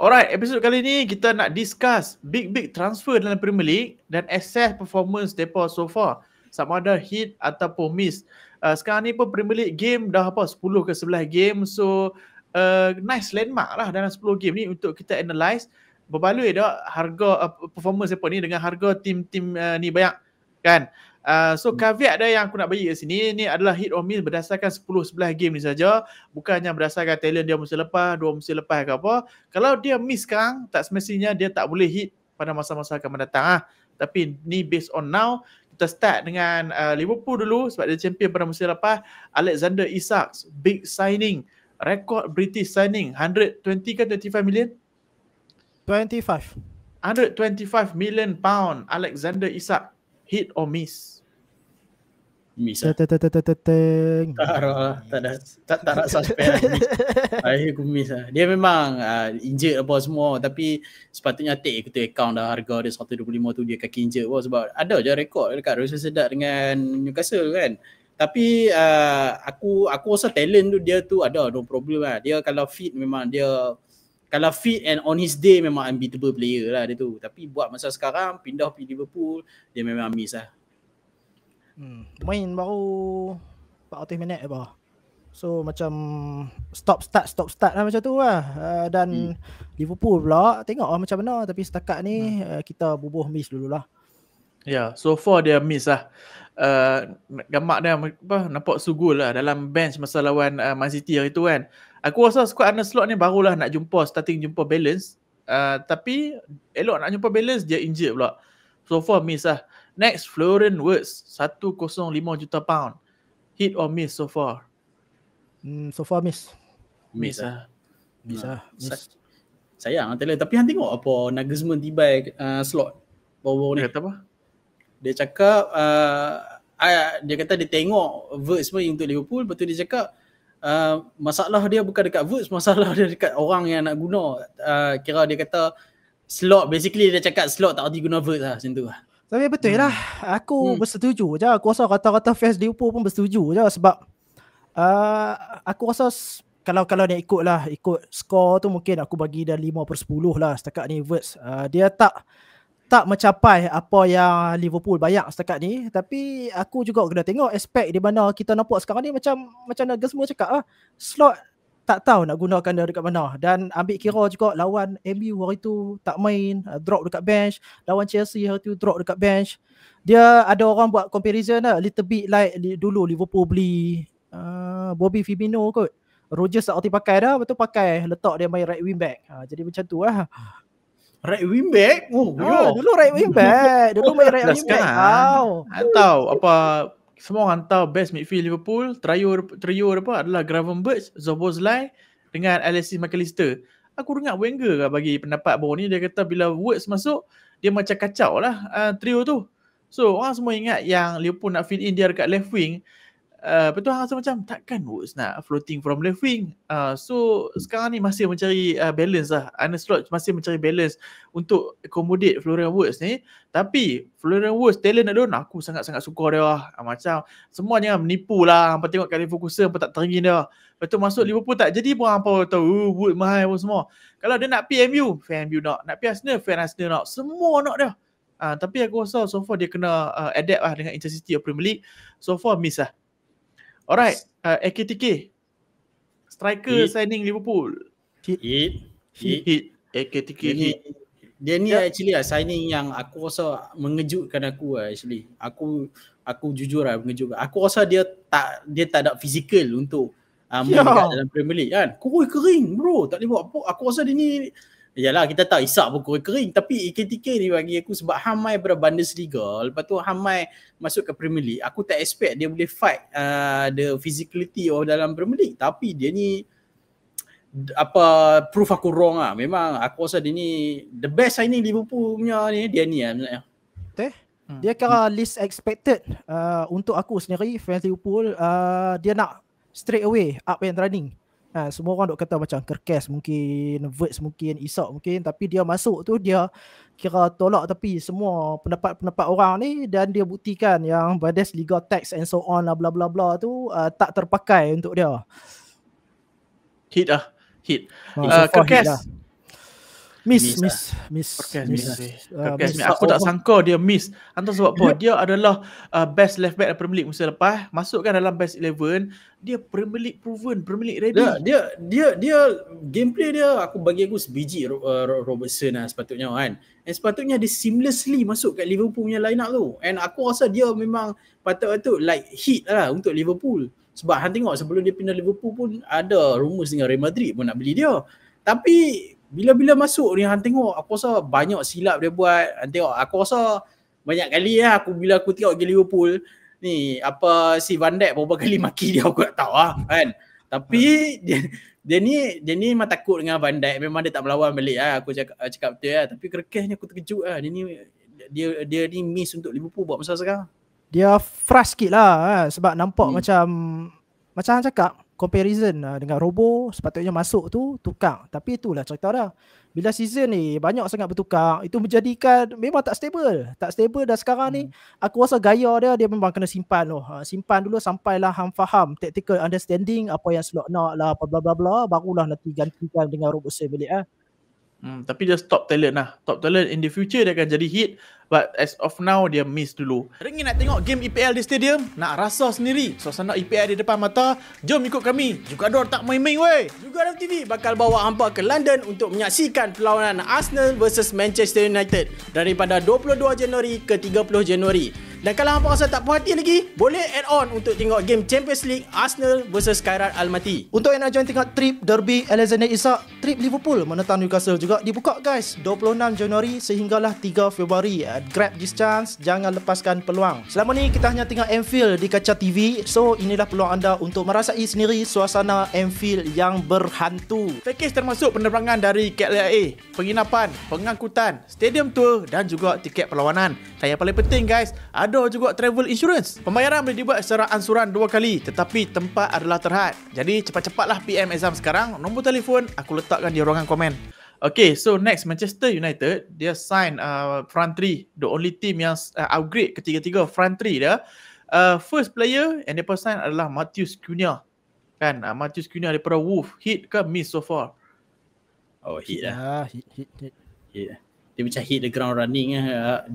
Alright, episod kali ni kita nak discuss big transfer dalam Premier League dan assess performance mereka so far. Sama ada hit ataupun miss. Sekarang ni pun Premier League game dah 10 ke 11 game. So nice landmark lah dalam 10 game ni untuk kita analyse berbaloi dah harga performance mereka ni dengan harga tim-tim ni banyak kan. So caveat ada yang aku nak bagi kat sini ni adalah hit or miss berdasarkan 10-11 game ni saja, bukannya berdasarkan talent dia musim lepas, 2 musim lepas ke apa. Kalau dia miss sekarang, tak semestinya dia tak boleh hit pada masa-masa akan mendatang Tapi ni based on now. Kita start dengan Liverpool dulu sebab dia champion pada musim lepas. Alexander Isak, big signing, record British signing, 120 ke 25 million? 25. 125 million pound Alexander Isak. Hit or miss? Miss lah. Tak nak suspend lah. Aku miss lah. Dia memang injured apa semua, tapi sepatutnya take into account dah harga dia 125 tu dia kaki injured pun, sebab ada je rekod dekat Real Sociedad dengan Newcastle kan. Tapi aku rasa talent tu dia tu ada, no problem lah. Dia kalau fit memang dia, kalau fit and on his day memang unbeatable player lah dia tu. Tapi buat masa sekarang pindah pergi Liverpool, dia memang miss lah. Main baru 40 minit apa. So macam stop start lah macam tu lah. Dan Liverpool pula tengok lah macam mana, tapi setakat ni kita bubuh miss dululah. Ya, so far dia miss lah. Gambar dia nampak sugul lah dalam bench masa lawan Man City hari tu kan. Aku rasa squad Arne Slot ni barulah nak starting jumpa balance. Tapi elok nak jumpa balance, dia injured pula. So far miss lah. Next, Florian Wirtz, 105 juta pound. Hit or miss so far? So far miss. Miss lah. Miss. Sayang talent. Tapi hang tengok apa Nagelsmann tiba Slot baru-baru ni. Dia kata apa? Dia cakap dia kata dia tengok Wirtz pun untuk Liverpool, betul dia cakap masalah dia bukan dekat Wirtz, masalah dia dekat orang yang nak guna. Kira dia kata Slot, basically dia cakap Slot tak erti guna Wirtz lah macam tu lah. Tapi betul lah, aku bersetuju je. Aku rasa kata-kata fans Liverpool pun bersetuju je sebab aku rasa kalau dia ikut skor tu, mungkin aku bagi dia 5/10 lah setakat ni Wirtz. Dia tak mencapai apa yang Liverpool bayar setakat ni, tapi aku juga kena tengok aspek di mana kita nampak sekarang ni macam Nagelsmann cakap Slot tak tahu nak gunakan dia dekat mana. Dan ambil kira juga lawan MU hari tu tak main, drop dekat bench. Lawan Chelsea hari tu drop dekat bench. Dia ada orang buat comparison lah, little bit like dulu Liverpool beli Bobby Firmino kot. Rodgers tak erti pakai dah, betul pakai letak dia main right wing back. Jadi macam tu lah. Right wing back? Dulu right wing back. Dulu main right wing back. Tahu apa, semua orang tahu best midfield Liverpool trio apa adalah Gravenberch, Szoboszlai dengan Alexis McAllister. Aku dengar Wenger bagi pendapat baru ni, dia kata bila Wirtz masuk dia macam kacau lah trio tu. So orang semua ingat yang Liverpool nak fill in dia dekat left wing. Betul, orang rasa macam takkan Wirtz nak floating from left wing. So sekarang ni masih mencari balance lah. Arne Slot masih mencari balance untuk accommodate Florian Wirtz ni. Tapi Florian Wirtz talent ada, aku sangat-sangat suka dia lah. Macam semua jangan menipu lah. Hampa tengok kali Ferguson pun tak teringin dia. Lepas tu masuk Liverpool tak jadi pun hampa tahu Wirtz mahal pun semua. Kalau dia nak PMU, fan MU nak pergi Arsenal, fan Arsenal nak. Semua nak dia. Tapi aku rasa so far dia kena adapt lah dengan intensity of Premier League. So far miss lah. Alright, AKTK striker signing Liverpool. Hit. AKTK hit. Dia ni actually signing yang aku rasa mengejutkan aku actually. Aku jujur lah mengejutkan. Aku rasa dia tak ada fizikal untuk main dalam Premier League kan. Kurui kering bro, tak boleh buat apa. Aku rasa dia ni, yalah kita tahu Isak pun kurui kering, tapi AKTK ni bagi aku sebab hamai pada Bundesliga, lepas tu hamai masuk ke Premier League, aku tak expect dia boleh fight the physicality of dalam Premier League. Tapi dia ni proof aku wrong lah. Memang aku rasa dia ni the best signing Liverpool punya ni, dia ni lah sebenarnya. Dia kira least expected untuk aku sendiri fans Liverpool. Dia nak straight away up and running. Semua orang duk kata macam Kerkes mungkin, Wirtz mungkin, Isak mungkin, tapi dia masuk tu dia kira tolak tepi semua pendapat orang ni, dan dia buktikan yang Bundesliga tax and so on bla bla bla tu tak terpakai untuk dia. Hit. So Kerkes. Miss. Podcast aku tak sangka dia miss. Entah sebab apa. Dia adalah best left back Premier League musim lepas. Masukkan dalam best 11. Dia Premier League proven, Premier League ready. Dia gameplay dia bagi aku sebiji Robertson lah sepatutnya kan. And sepatutnya dia seamlessly masuk kat Liverpool punya line up tu. And aku rasa dia memang patut-patut like hit lah untuk Liverpool. Sebab hang tengok sebelum dia pindah Liverpool pun ada rumours dengan Real Madrid pun nak beli dia. Tapi bila masuk ni hang tengok aku rasa banyak silap dia buat. Hang tengok aku rasa banyak kali lah bila aku tengok game Liverpool ni apa si Van Dijk berapa kali maki dia aku tak tahu lah kan. Tapi dia ni memang takut dengan Van Dijk, memang dia tak melawan balik lah aku cakap betul lah. Tapi kerekesnya aku terkejut lah dia ni miss untuk Liverpool buat masa sekarang. Dia fresh sikit lah sebab nampak macam hang cakap comparison dengan Robo sepatutnya masuk tu tukar. Tapi itulah cerita dah. Bila season ni banyak sangat bertukar, itu menjadikan memang tak stable dan sekarang ni aku rasa gaya dia memang kena simpan loh. Simpan dulu sampailah hang faham tactical understanding apa yang slot nak lah apa bla bla bla, barulah nanti gantikan dengan Robertson balik tapi dia top talent lah. Top talent in the future dia akan jadi hit. But as of now dia miss dulu. Ringin nak tengok game EPL di stadium? Nak rasa sendiri suasana EPL di depan mata? Jom ikut kami. Jugador tak main-main weh. Jugador TV bakal bawa hampa ke London untuk menyaksikan perlawanan Arsenal versus Manchester United daripada 22 Januari ke 30 Januari. Dan kalau hampa rasa tak puas hati lagi, boleh add on untuk tengok game Champions League Arsenal versus Khairat Almaty. Untuk yang nak join tengok trip Derby Alexander Isak, trip Liverpool menentang Newcastle juga dibuka guys 26 Januari sehinggalah 3 Februari. Grab this chance, jangan lepaskan peluang. Selama ni kita hanya tengok Anfield di kaca TV, so inilah peluang anda untuk merasai sendiri suasana Anfield yang berhantu. Package termasuk penerbangan dari KLIA, penginapan, pengangkutan, stadium tour dan juga tiket perlawanan. Dan yang paling penting guys, ada juga travel insurance. Pembayaran boleh dibuat secara ansuran 2 kali, tetapi tempat adalah terhad. Jadi cepat-cepatlah PM Exam sekarang. Nombor telefon aku letakkan di ruangan komen. Okay, so next Manchester United dia sign front three, the only team yang upgrade ketiga-tiga front three dia. First player yang dia sign adalah Matheus Cunha. Kan, Matheus Cunha daripada Wolves. Hit ke miss so far? Oh, hit lah. Hit. Dia macam hit the ground running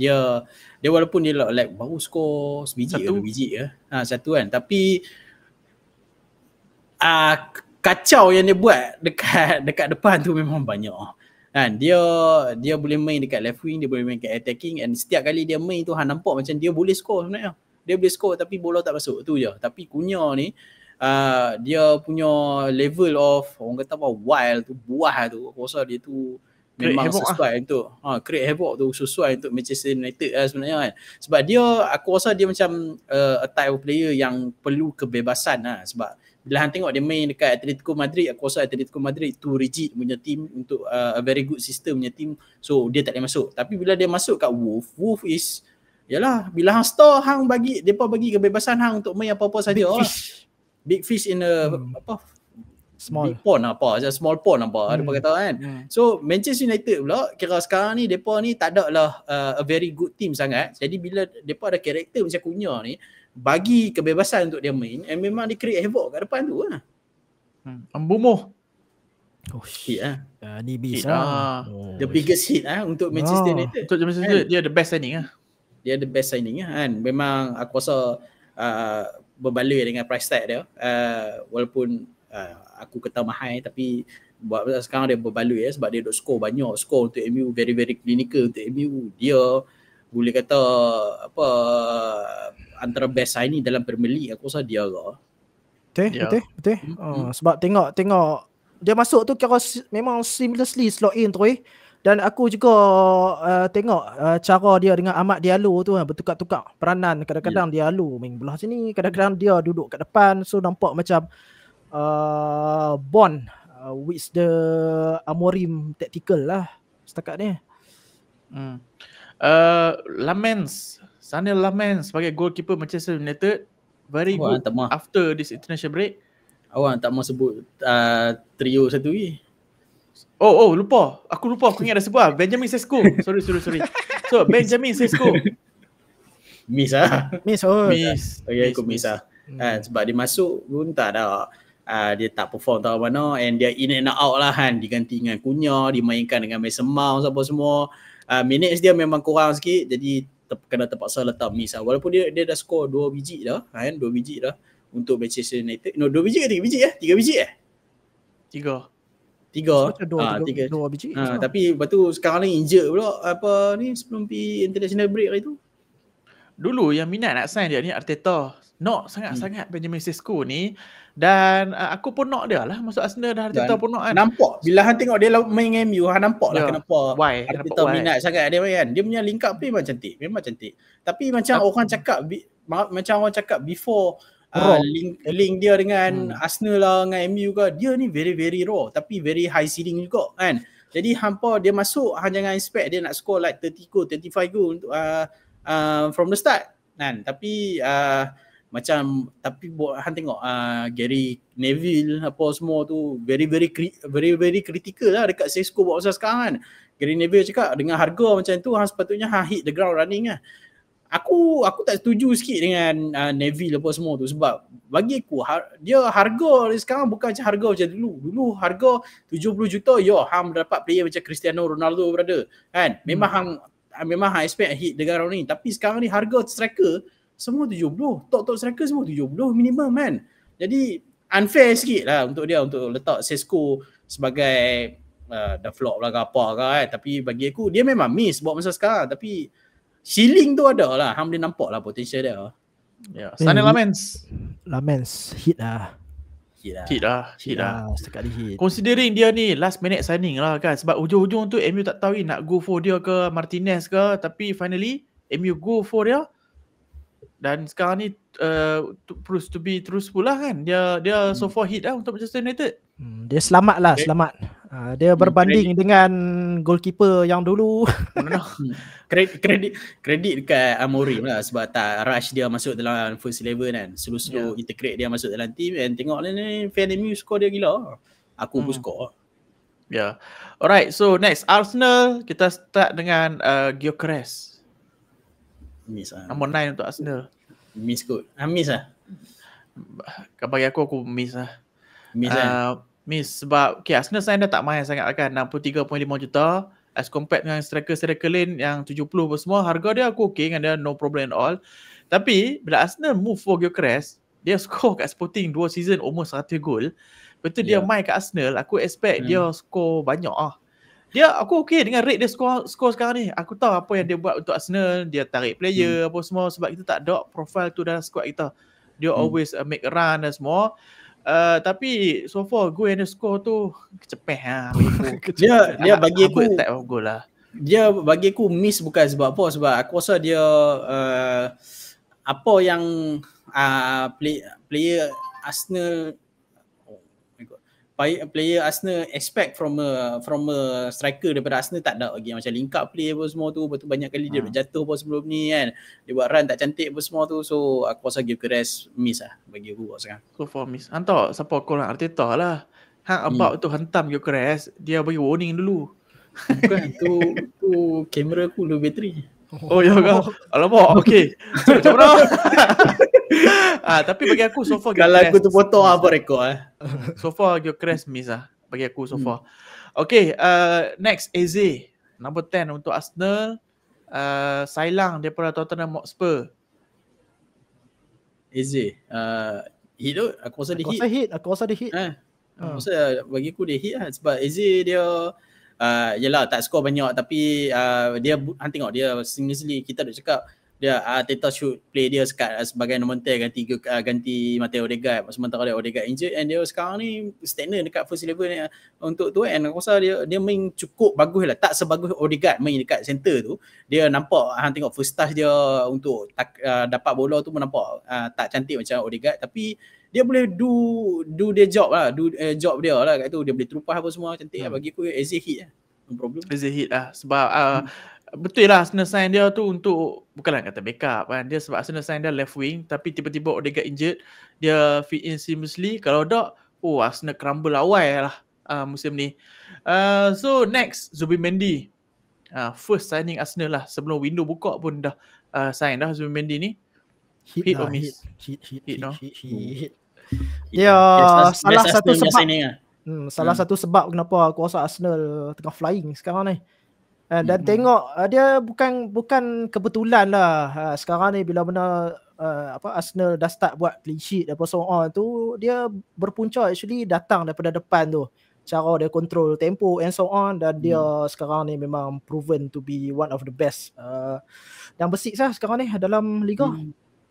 dia walaupun dia like baru skor sebiji ke 2 biji ke. Satu kan. Tapi kacau yang dia buat dekat depan tu memang banyak. Kan dia boleh main dekat left wing, dia boleh main dekat attacking, and setiap kali dia main tu hang nampak macam dia boleh score sebenarnya. Dia boleh score tapi bola tak masuk tu je. Tapi Cunha ni dia punya level of orang kata apa wild tu, buah tu, aku rasa dia tu memang sesuai untuk create havoc tu, sesuai untuk Manchester United sebenarnya kan. Sebab dia aku rasa dia macam a type of player yang perlu kebebasan sebab bila hang tengok dia main dekat Atletico Madrid, aku rasa Atletico Madrid tu rigid punya team untuk a very good system punya team, so dia tak boleh masuk. Tapi bila dia masuk kat Wolves is yalah, bila hang store hang bagi depa bagi kebebasan hang untuk main apa-apa saja. Big fish in a small pond small pond ada kata kan. So Manchester United pula kira sekarang ni depa ni tak ada lah a very good team sangat. Jadi bila depa ada karakter macam Cunha ni, bagi kebebasan untuk dia main, and memang dia create havoc kat depan tu lah. Ambumuh. Oh shit ni bis the biggest hit untuk Manchester United. Untuk Manchester United dia the best signing Dia the best signing kan. Memang aku rasa berbaloi dengan price tag dia. Walaupun aku kata mahal tapi buat sekarang dia berbaloi sebab dia duk score banyak, score untuk MU very very clinical untuk MU. Dia boleh kata apa antara best signing dalam Premier League, aku rasa dia lah. Betul. Sebab tengok dia masuk tu kira memang seamlessly slot in tu dan aku juga tengok cara dia dengan Amad Diallo tu bertukar-tukar peranan. Kadang-kadang Diallo main belah sini, kadang-kadang dia duduk kat depan, so nampak macam bond with the Amorim tactical lah setakat ni. Sanel Lamens sebagai goalkeeper Manchester United very good after this international break. Awak tak mau sebut trio satu lagi. Lupa. Aku ingat dah sebut Benjamin Sesko. Sorry. So Benjamin Sesko. Miss. Miss. Okay, aku miss. Sebab dia masuk pun tak ada dia tak perform tahu mana, and dia in and out lah kan, diganti dengan Cunha, dimainkan dengan Mason Mount apa semua. Minutes dia memang kurang sikit, jadi kena terpaksa letak miss lah. Walaupun dia dah skor 2 biji dah kan, 2 biji dah untuk Manchester United. 2 biji ke 3 biji 3 biji 3 Dua biji. tapi lepas tu sekarang ni injured pula ni sebelum pergi international break hari tu. Dulu yang minat nak sign dia ni Arteta. Nak sangat-sangat Benjamin Sesko ni. Dan aku pun nak dia lah masuk Arsenal, dah Arteta pun nak kan. Nampak bila hang tengok dia main dengan MU, hang nampak lah kenapa Arteta minat sangat dia kan. Dia punya link up play memang cantik. Tapi macam orang cakap before link dia dengan Arsenal lah, dengan MU ke, dia ni very very raw tapi very high ceiling juga kan. Jadi hampa dia masuk, hang jangan expect dia nak score like 30 goal 35 goal untuk from the start kan. Tapi buat hang tengok Gary Neville apa semua tu very very critical lah dekat Sesko buat masa sekarang kan. Gary Neville cakap dengan harga macam tu hang sepatutnya hang hit the ground running lah. Aku tak setuju sikit dengan Neville apa semua tu, sebab bagi aku dia harga dia sekarang bukan macam harga macam dulu. Dulu harga 70 juta hang dapat player macam Cristiano Ronaldo brother kan. Memang hang expect hit the ground running, tapi sekarang ni harga striker semua 70. Top striker semua 70 minimum kan. Jadi unfair sikit lah untuk dia untuk letak Sesko sebagai dah flop lah ke apa kan. Tapi bagi aku dia memang miss buat masa sekarang, tapi ceiling tu ada lah. Hang boleh nampak lah potensial dia. Ya, Sané Lamens hit lah. Sekali hit. Considering dia ni last minute signing lah kan, sebab hujung-hujung tu MU tak tahu nak go for dia ke Martinez ke, tapi finally MU go for dia. Dan sekarang ni truthful lah kan. Dia so far hit lah untuk Manchester United. Dia selamat. Dia berbanding dengan goalkeeper yang dulu. Kredit dekat Amorim lah, sebab tak rush dia masuk dalam first 11 kan. Slow integrate dia masuk dalam team, and tengok ni fan MU score dia gila. Aku pun score. Yeah. Alright, so next Arsenal, kita start dengan Gyökeres. Miss lah. Nombor 9 untuk Arsenal. Miss kot. Miss lah. Bagi aku miss lah. Miss sebab Arsenal sign dah tak mahal sangat kan, 63.5 juta as compared dengan striker lain yang 70 pun semua. Harga dia aku okay dengan dia, no problem at all. Tapi bila Arsenal move for Gyökeres, dia score kat Sporting 2 season almost 100 gol. Betul dia main kat Arsenal, aku expect dia score banyak Aku okay dengan rate dia score sekarang ni. Aku tahu apa yang dia buat untuk Arsenal. Dia tarik player apa semua, sebab kita tak ada profile tu dalam squad kita. Dia always make a run dan semua. Tapi so far goal yang dia score tu kecepeh Dia bagi aku goal lah. Dia bagi aku miss bukan sebab apa, sebab aku rasa dia apa yang player Arsenal expect from a striker daripada Arsenal tak ada lagi. Macam link up play apa semua tu, betul banyak kali dia jatuh apa sebelum ni kan. Dia buat run tak cantik apa semua tu. So aku rasa Gyökeres miss lah bagi aku sekarang. So for miss. Hantar siapa call Arteta lah. About tu hantam Gyökeres, dia bagi warning dulu. Bukan tu kamera aku low battery. Oh ya ke? Alamak, okey. Macam mana? Tapi bagi aku so far kalau aku tu potong apa rekod so far Gyökeres miss lah bagi aku so far. Okay, next Eze, number 10 untuk Arsenal. Sailang daripada Tottenham Hotspur. Eze hit tu, aku rasa dia hit. Aku rasa bagi aku dia hit lah, sebab Eze dia yelah tak skor banyak, tapi dia tengok dia seriously, kita dah cakap dia Arteta should play dia sebagai nombor 10 ganti Matteo Odegaard, sementara dia Odegaard injured, and dia sekarang ni stagnant dekat first 11 untuk tu, and aku rasa dia main cukup bagus lah, tak sebagus Odegaard main dekat center tu. Dia nampak tengok first touch dia untuk dapat bola tu pun nampak tak cantik macam Odegaard, tapi dia boleh do dia job lah, job dia lah kat tu. Dia boleh terupas apa semua cantik lah. Bagi aku Eze hit lah, no problem. Eze hit lah sebab betul lah Arsenal sign dia tu untuk, bukanlah kata backup kan, dia sebab Arsenal sign dia left wing, tapi tiba-tiba Odegaard injured, dia fit in seamlessly. Kalau tak, Arsenal crumble awal lah musim ni. So next Zubimendi, first signing Arsenal lah, sebelum window buka pun dah sign dah Zubimendi ni. Hit or miss? Hit. Dia salah satu sebab Salah satu sebab kenapa aku rasa Arsenal tengah flying sekarang ni. Dan tengok dia bukan kebetulan lah sekarang ni bila mana Arsenal dah start buat clean sheet apa so on tu, dia berpunca actually datang daripada depan tu. Cara dia control tempo and so on, dan dia sekarang ni memang proven to be one of the best yang bersih lah sekarang ni dalam liga.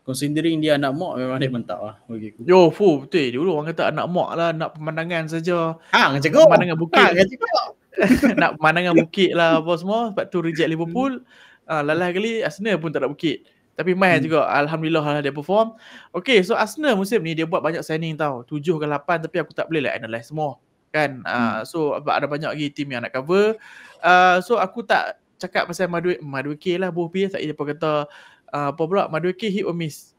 Considering dia anak mak, memang dia mantap lah bagi aku. Yo, betul. Dulu orang kata anak mak lah, nak pemandangan saja. Pemandangan bukit. Nak pemandangan bukit lah apa semua. Sebab tu reject Liverpool. Lalah kali Arsenal pun tak ada bukit. Tapi main juga. Alhamdulillah lah dia perform. Okay, so Arsenal musim ni dia buat banyak signing tau. 7 ke 8, tapi aku tak boleh lah analyse semua. Kan? So ada banyak lagi team yang nak cover. So aku tak cakap pasal Madueke lah. Boh tak dia apa kata apa pula Madueke hit or miss.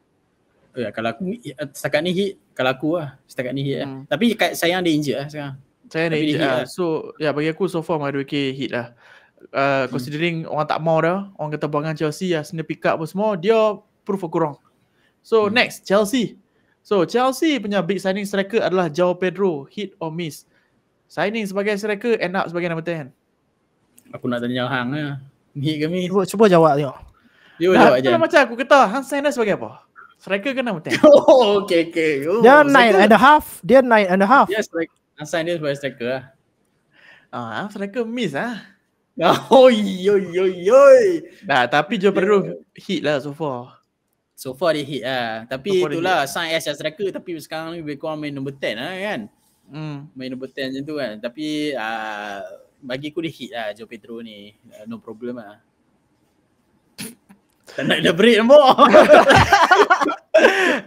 Ya, kalau aku setakat ni hit, kalau aku lah setakat ni hit lah. Tapi sayang dia injured lah sekarang. Saya nak hit lah. So ya, bagi aku so far Madueke hit lah. Considering orang tak mau dah, orang kata bangang Chelsea Arsenal pick up apa semua, dia proof aku wrong. So next Chelsea. So Chelsea punya big signing striker adalah João Pedro. Hit or miss? Signing sebagai striker, end up sebagai number 10. Aku nak tanya hang lah, hit ke miss? Cuba jawab tengok. Jawab je. Macam aku kata hang sign dia sebagai apa? Striker ke number 10? Oh, okay. Oh, dia 9.5. Dia 9.5. Dia striker. Sign dia sebagai striker lah. Striker miss lah. Tapi João Pedro hit lah so far. So far dia hit lah. Tapi itulah sign as a striker, tapi sekarang ni lebih kurang main number 10 lah kan. Main number 10 macam tu kan. Tapi bagi aku dia hit lah João Pedro ni. No problem lah. Tak nak elaborate more.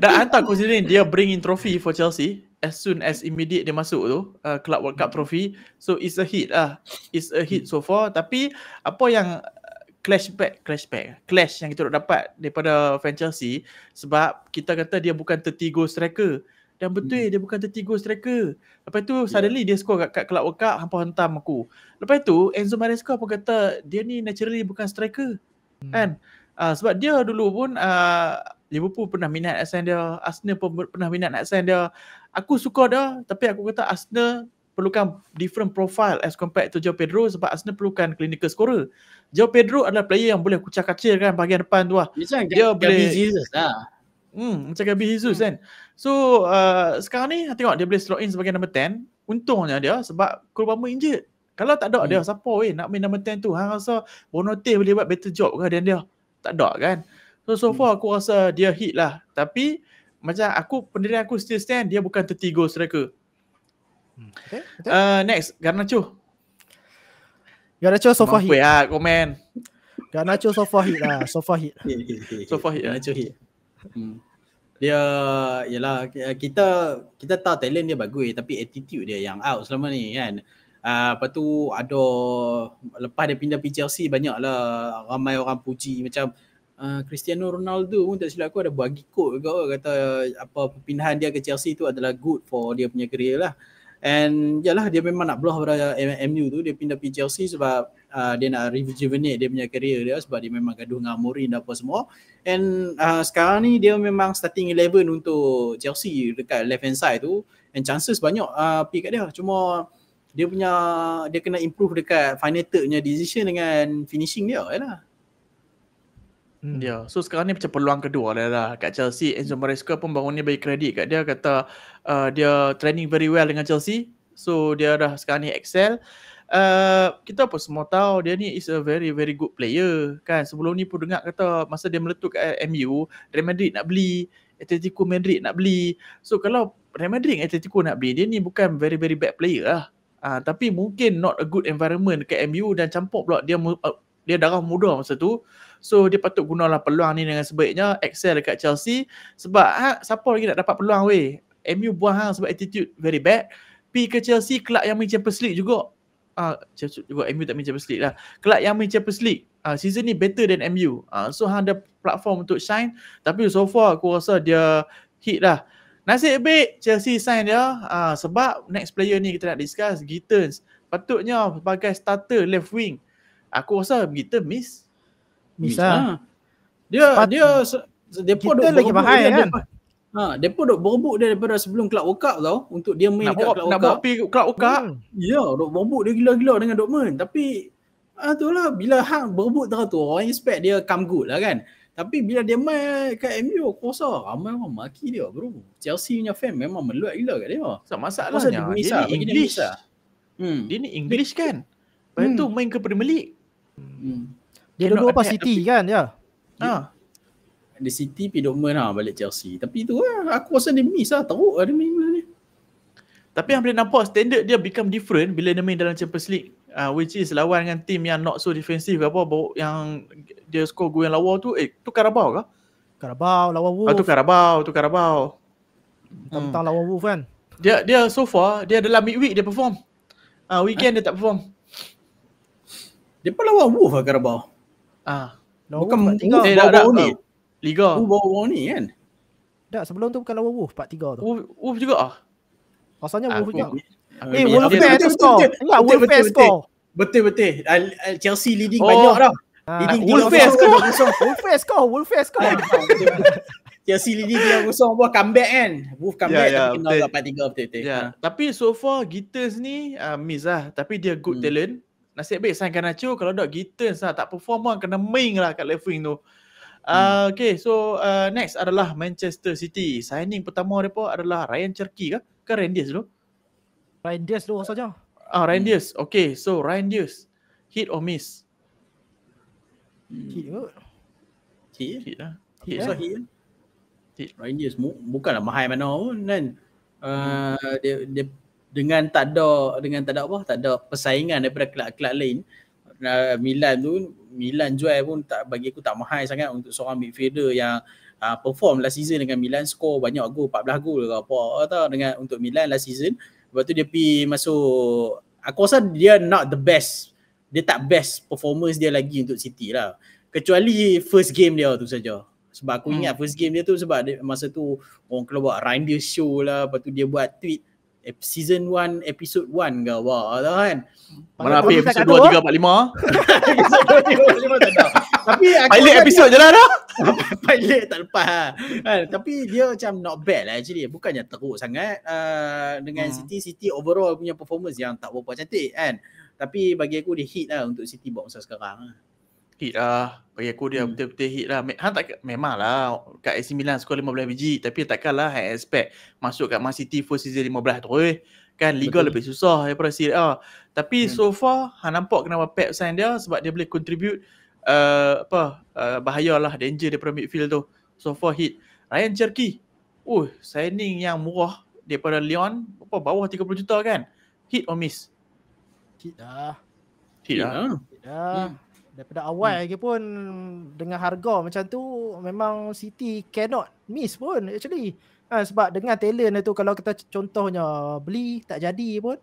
Dah hantar considering dia bring in trophy for Chelsea as soon as immediate dia masuk tu, Club World Cup trophy. So it's a hit lah. It's a hit so far. Tapi apa yang clash yang kita dapat daripada fan Chelsea, sebab kita kata dia bukan 30 goal striker. Dan betul dia bukan 30 goal striker. Lepas tu suddenly dia score kat Club World Cup, hampa hentam aku. Lepas tu Enzo Maresca pun kata dia ni naturally bukan striker. Kan? Sebab dia dulu pun Liverpool pernah minat nak sign dia, Arsenal pun pernah minat nak sign dia. Aku suka dia, tapi aku kata Arsenal perlukan different profile as compared to João Pedro, sebab Arsenal perlukan clinical scorer. João Pedro adalah player yang boleh kucak-kacirkan bahagian depan tu lah. Dia boleh Jesus lah. Macam Gabi Jesus kan. So sekarang ni tengok dia boleh slot in sebagai number 10. Untungnya dia sebab Cole Palmer injured. Kalau tak ada dia, siapa nak main number 10 tu? Hang rasa Bonote boleh buat better job ke dan dia? Tak ada kan. So far aku rasa dia hit lah. Tapi macam pendirian aku still stand, dia bukan 30 goal striker. Okay. Next, Garnacho so far hit. Komen. Garnacho so far hit lah. So far hit. Garnacho hit. Dia yalah, kita tahu talent dia bagus, tapi attitude dia yang out selama ni kan. Lepas tu lepas dia pindah pergi Chelsea, banyaklah ramai orang puji macam Cristiano Ronaldo pun tak silap aku ada bagi quote juga kata apa perpindahan dia ke Chelsea tu adalah good for dia punya career lah. And yalah, dia memang nak belah pada MU tu, dia pindah pergi Chelsea sebab dia nak rejuvenate dia punya career dia, sebab dia memang gaduh dengan Amorim dan apa semua. And sekarang ni dia memang starting 11 untuk Chelsea dekat left hand side tu, and chances banyak pergi kat dia. Cuma dia kena improve dekat final third-nya decision dengan finishing dia lah. So sekarang ni macam peluang kedua lah kat Chelsea. Enzo Maresca pun baru ni bagi kredit kat dia, kata dia training very well dengan Chelsea. So dia dah sekarang ni excel. Kita pun semua tahu dia ni is a very very good player kan. Sebelum ni pun dengar kata masa dia meletup kat MU, Real Madrid nak beli, Atletico Madrid nak beli. So kalau Real Madrid dan Atletico nak beli, dia ni bukan very very bad player lah. Tapi mungkin not a good environment dekat MU, dan campur pula dia darah muda masa tu. So dia patut gunalah peluang ni dengan sebaiknya, excel dekat Chelsea. Sebab siapa lagi nak dapat peluang weh? MU buang hang sebab attitude very bad. Pergi ke Chelsea, kelab yang main Champions League juga. Juga MU tak main Champions League lah. Kelab yang main Champions League. Season ni better than MU. So hang ada platform untuk shine. Tapi so far aku rasa dia hit lah. Nasib baik Chelsea sign dia, sebab next player ni kita nak discuss, Gittins. Patutnya sebagai starter left wing. Aku rasa Gittins miss lah. Dia pun lagi bahaya kan. Depa duk berebut dia daripada sebelum Club World Cup tau untuk dia main dekat Club Nak World bawa Cup. pergi Club World Cup. Ya, duk berebut dia gila-gila dengan Dortmund. Tapi itulah bila hang berebut teratur orang expect dia come good lah kan. Tapi bila dia main kat MU aku rasa ramai orang maki dia bro. Chelsea punya fan memang meluat gila kat dia. Masalahnya dia ni English. Dia ni English kan. Lepas tu main ke Premier League. Dia dulu apa City kan ya. Di City pergi Dortmund balik Chelsea. Tapi tu aku rasa dia miss lah. Teruk lah dia main ni. Tapi yang boleh nampak standard dia become different bila dia main dalam Champions League. Which is lawan dengan team yang not so defensive ke apa, yang dia score gol yang lawa tu. Tu Carabao ke? Carabao lawan Wolves. Tu Carabao. Tentang lawan Wolves kan. Dia so far dia dalam midweek dia perform. Weekend dia tak perform. Dia pun lawan Wolves lah Carabao. Bukan bawa-bawa ni. Liga. Bawa-bawa ni kan. Tak, sebelum tu bukan lawan Wolves 4-3 tu. Wolves juga Rasanya Wolves juga. Wolves fair tu score. Enggak, Wolves fair score. Betul. Chelsea leading banyak dah. Wolves fair score. Wolves fair score. Chelsea leading 3-0 buat comeback kan. Wolves comeback tapi kena 4-3 betul-betul. Tapi so far Gittins ni miss lah. Tapi dia good talent. Nasib baik sign Garnacho. Kalau tak Gittins tak perform lah. Kena main lah kat left wing tu. Okay, so next adalah Manchester City. Signing pertama mereka adalah Ryan Cherki ke Ryan Diaz dulu? Ryan Diaz dulu saja. Ryan Diaz. Okay, so Ryan Diaz hit or miss? Hit kot. Hit lah. Hit. Ryan Diaz bukanlah mahal mana pun kan. Dia dengan tak ada persaingan daripada kelab-kelab lain. Milan jual pun bagi aku tak mahal sangat untuk seorang midfielder yang perform last season dengan Milan, score banyak gol, 14 gol ke apa tau dengan untuk Milan last season. Lepas tu dia pergi masuk, aku rasa dia not the best. Dia tak best performance dia lagi untuk City lah. Kecuali first game dia tu saja. Sebab aku ingat first game dia tu sebab masa tu orang keluar buat Reindeer show lah. Lepas tu dia buat tweet season 1 episode 1 ke apa kan. Mana episode 2, 3, 4, 5. Episode 2, 3, 4, 5 tak tahu. Tapi pilot episode je lah dah. Pilot tak lepas kan. Tapi dia macam not bad lah actually. Bukannya teruk sangat dengan City overall punya performance yang tak berapa cantik kan. Tapi bagi aku dia hit lah untuk City buat masa sekarang. Hit lah. Bagi aku dia betul-betul hit lah. Memang lah kat AC Milan skor 15 biji. Tapi takkanlah I expect masuk kat Man City first season 15 tu kan. Liga betul. Lebih susah daripada Serie A. Tapi so far nampak kenapa Pep sign dia sebab dia boleh contribute bahayalah, danger daripada midfield tu. So far hit. Ryan Cherki. Signing yang murah daripada Lyon. Bawah 30 juta kan. Hit or miss? Hit dah. Hit lah. Daripada awal lagi pun dengan harga macam tu memang City cannot miss pun actually. Sebab dengan talent tu kalau kita contohnya beli tak jadi pun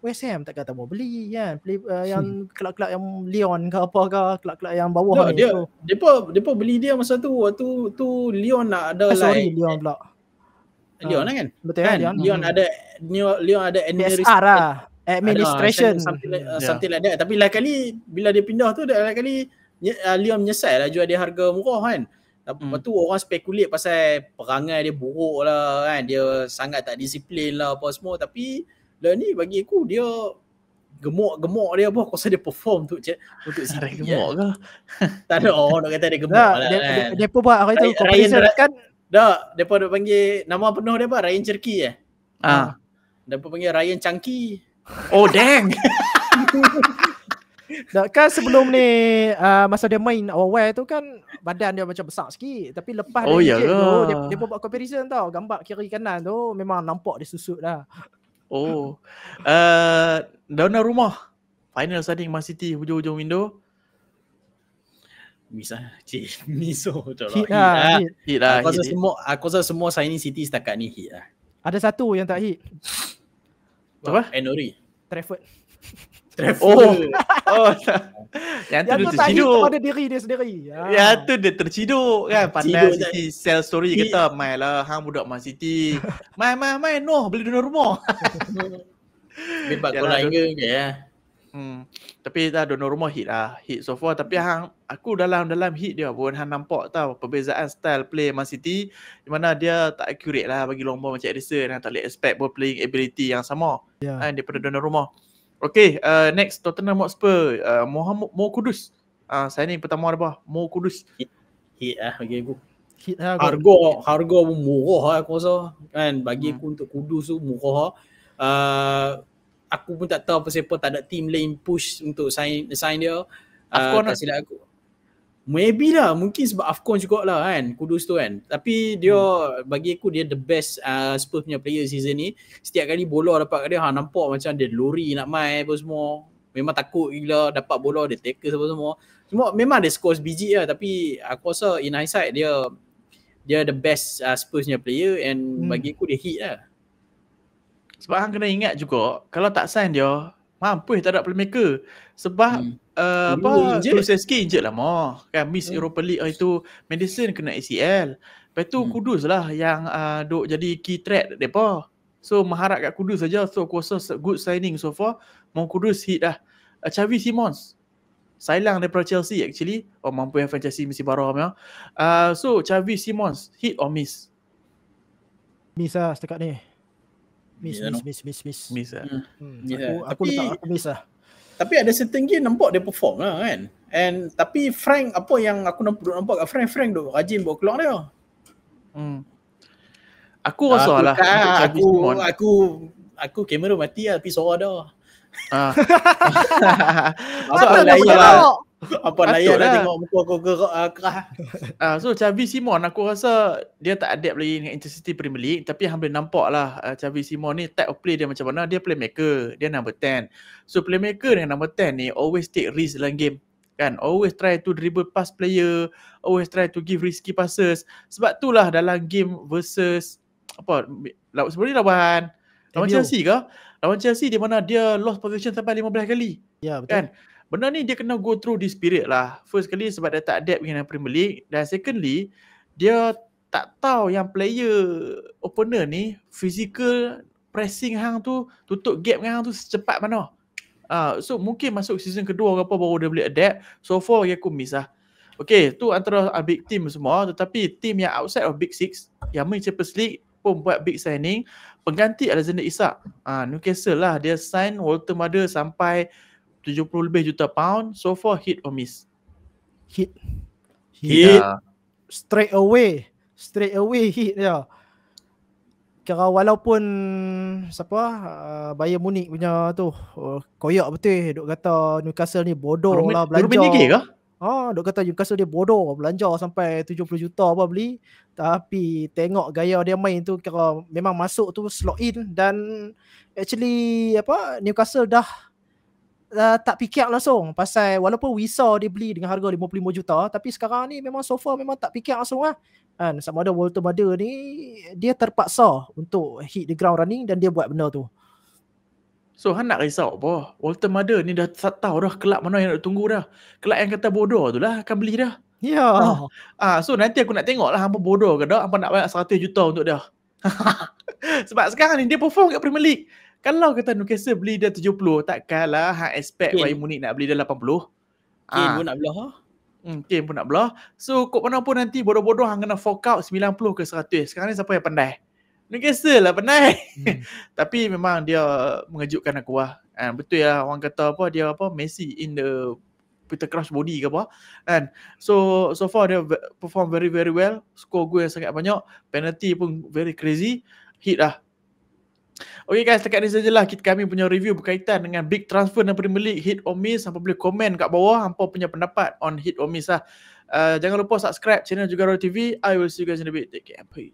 West Ham tak kata mau beli kan. Yang kelab-kelab yang Lyon ke apa ke, kelab-kelab yang bawah ni. Depa beli dia masa tu waktu tu Lyon nak ada Lyon pula. Lyon kan? Betul kan? Lyon ada SR lah. Administration something like that. Tapi lain kali bila dia pindah tu lain kali Lyon menyesal lah jual dia harga murah kan. Lepas tu orang spekulate pasal perangai dia buruk lah kan. Dia sangat tak disiplin lah apa semua. Tapi lah ni bagi aku dia gemuk dia apa. Aku rasa dia perform untuk City. Gemuk ke? Tak ada orang nak kata dia gemuk lah kan. Dia pun buat hari tu comparison kan. Dia pun panggil nama penuh dia apa? Ryan Cherki Dia pun panggil Ryan Chunky. Oh dang. Kan sebelum ni masa dia main awal tu kan badan dia macam besar sikit. Tapi lepas dia buat comparison tau. Gambar kiri kanan tu memang nampak dia susut lah. Donnarumma final signing Man City hujung-hujung window. Miss betul lah. Hit lah. Aku rasa semua signing City setakat ni hit lah. Ada satu yang tak hit. Apa? Enori. Trafford. Yang tu dia terciduk pada diri dia sendiri. Yang tu dia terciduk kan. Pandai City sell story kata mai lah hang budak Man City. Mai beli Donnarumma. Bebak kau nak ingat ke ya. Tapi dah Donnarumma hit lah. Hit so far. Tapi aku dalam hit dia pun nampak tau perbezaan style play Man City, di mana dia tak accurate lah bagi long ball macam Edison, tak boleh expect ball playing ability yang sama daripada Donnarumma. Okay, next Tottenham Hotspur, Mo Kudus. Signing pertama apa? Mo Kudus. Hit lah bagi aku. Hit lah. Harga pun murah aku rasa kan, bagi aku untuk Kudus tu murah. Aku pun tak tahu apa siapa tak ada team lain push untuk sign dia. Tak silap aku. Maybe lah, mungkin sebab AFCON jugalah kan, Kudus tu kan. Tapi dia bagi aku dia the best Spurs punya player season ni. Setiap kali bola dapat kat dia nampak macam dia lori nak main apa semua. Memang takut gila dapat bola dia tackle semua. Cuma memang dia scores biji lah, tapi aku rasa in hindsight dia the best Spurs punya player and bagi aku dia hit lah. Sebab hang kena ingat juga, kalau tak sign dia, mampus tak ada playmaker. Sebab Kulusevski injet lama kan, miss Europa League itu, Madison kena ACL. Lepas tu Kudus lah yang duk jadi key threat depa. So mengharap kat Kudus saja. So aku rasa good signing so far. Mau Kudus hit dah. Xavi Simons Sailang daripada Chelsea actually. Mampu yang fan Chelsea mesti barah memang. So Xavi Simons hit or miss? Miss lah setakat ni. Miss lah. Aku letak aku miss lah. Tapi ada certain game nampak dia perform lah kan. Tapi Frank, apa yang aku nampak kat Frank duk rajin bawa keluar dia. Aku rasa lah aku kamera mati lah, tapi suara dah. Apa layan dah tengok muka aku kerah. So Xavi Simons aku rasa dia tak adapt lagi dengan intensity Premier League, tapi hampir nampak lah Xavi Simons ni type of play dia macam mana. Dia playmaker, dia number 10. So playmaker dengan number 10 ni always take risk dalam game kan, always try to dribble past player, always try to give risky passes. Sebab tu lah dalam game versus sebenarnya lawan Chelsea ke? Lawan Chelsea di mana dia lost possession sampai 15 kali. Ya, betul. Kan? Benda ni dia kena go through this period lah. First kali sebab dia tak adapt dengan Premier League, dan secondly dia tak tahu yang player opponent ni physical pressing hang tu, tutup gap dengan hang tu secepat mana. So mungkin masuk season kedua ke apa baru dia boleh adapt. So far aku miss lah. Okay, tu antara big team semua, tetapi team yang outside of Big Six yang main Champions League pun buat big signing. Pengganti Alexander Isak, Newcastle lah, dia sign Walter Mother sampai 70 lebih juta pound. So far hit or miss? Hit. Straight away hit dia. Kira walaupun Bayern Munich punya tu koyak betul, duk kata Newcastle ni bodoh lah belanja. Rummenigge ke? Duk kata Newcastle dia bodoh belanja sampai 70 juta apa beli. Tapi tengok gaya dia main tu, kira memang masuk tu slot in, dan actually Newcastle dah tak fikir langsung pasal walaupun Wisa dia beli dengan harga 55 juta, tapi sekarang ni memang so far memang tak fikir langsung lah. Kan sama ada Walter Mother ni dia terpaksa untuk hit the ground running dan dia buat benda tu. So Han nak risau apa? Walter Mother ni dah tahu dah kelab mana yang nak tunggu dah. Kelab yang kata bodoh tu lah akan beli dah. Ya. So nanti aku nak tengok lah hampa bodoh ke tak, hampa nak bayar 100 juta untuk dia. Sebab sekarang ni dia perform kat Premier League. Kalau kata Newcastle beli dia 70, takkanlah hang expect Bayern Munich nak beli dia 80. Kane pun nak belah. Kane pun nak belah. So kok mana pun nanti bodoh-bodoh hang kena fork out 90 ke 100. Sekarang ni siapa yang pandai? Newcastle lah pandai. Tapi memang dia mengejutkan aku lah. Betul lah orang kata dia Messi in the Peter Crouch body ke apa kan. So far dia perform very very well. Score goal yang sangat banyak. Penalty pun very crazy. Hit lah. Okay guys, dekat ni sajalah kami punya review berkaitan dengan big transfer dalam Premier League, hit or miss. Hampa boleh komen kat bawah hampa punya pendapat on hit or miss lah. Jangan lupa subscribe channel Jugarawala TV. I will see you guys in a bit. Take care. Peace.